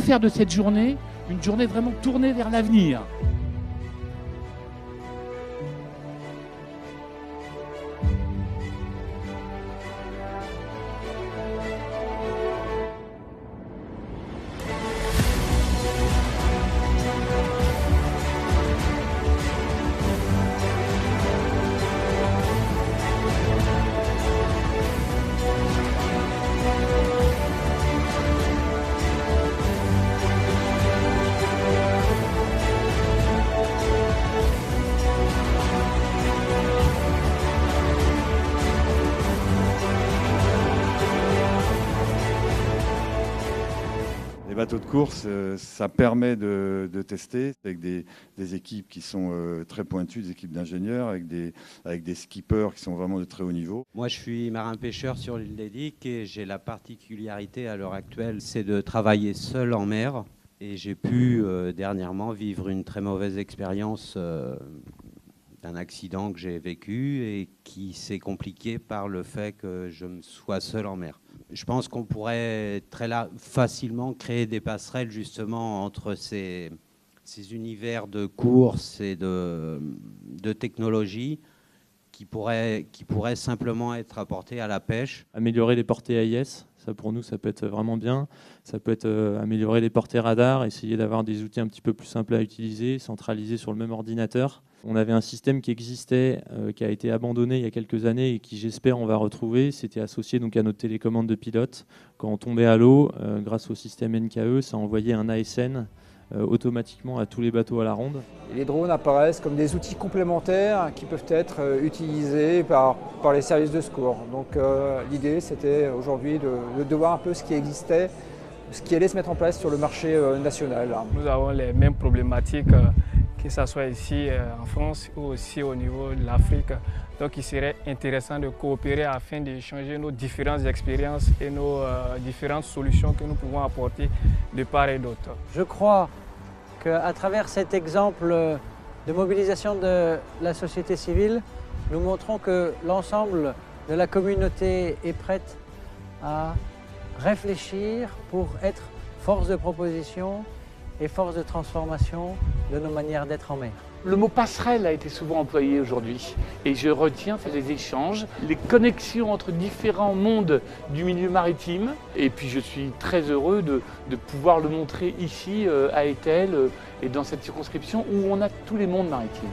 faire de cette journée une journée vraiment tournée vers l'avenir. Les bateaux de course, ça permet de tester avec des équipes qui sont très pointues, des équipes d'ingénieurs, avec des skippers qui sont vraiment de très haut niveau. Moi, je suis marin-pêcheur sur l'île des Diques et j'ai la particularité à l'heure actuelle, c'est de travailler seul en mer. Et j'ai pu dernièrement vivre une très mauvaise expérience d'un accident que j'ai vécu et qui s'est compliqué par le fait que je me sois seul en mer. Je pense qu'on pourrait facilement créer des passerelles justement entre ces univers de course et de technologie qui pourraient simplement être apportés à la pêche. Améliorer les portées AIS, ça pour nous ça peut être vraiment bien. Ça peut être améliorer les portées radar, essayer d'avoir des outils un petit peu plus simples à utiliser, centralisés sur le même ordinateur. On avait un système qui existait, qui a été abandonné il y a quelques années et qui j'espère on va retrouver. C'était associé donc à notre télécommande de pilote. Quand on tombait à l'eau, grâce au système NKE, ça envoyait un ASN automatiquement à tous les bateaux à la ronde. Les drones apparaissent comme des outils complémentaires qui peuvent être utilisés par les services de secours. Donc l'idée c'était aujourd'hui de voir un peu ce qui existait, ce qui allait se mettre en place sur le marché national. Nous avons les mêmes problématiques, que ce soit ici en France ou aussi au niveau de l'Afrique. Donc il serait intéressant de coopérer afin d'échanger nos différentes expériences et nos différentes solutions que nous pouvons apporter de part et d'autre. Je crois qu'à travers cet exemple de mobilisation de la société civile, nous montrons que l'ensemble de la communauté est prête à réfléchir pour être force de proposition et force de transformation de nos manières d'être en mer. Le mot passerelle a été souvent employé aujourd'hui et je retiens les échanges, les connexions entre différents mondes du milieu maritime. Et puis je suis très heureux de pouvoir le montrer ici à Etel et dans cette circonscription où on a tous les mondes maritimes.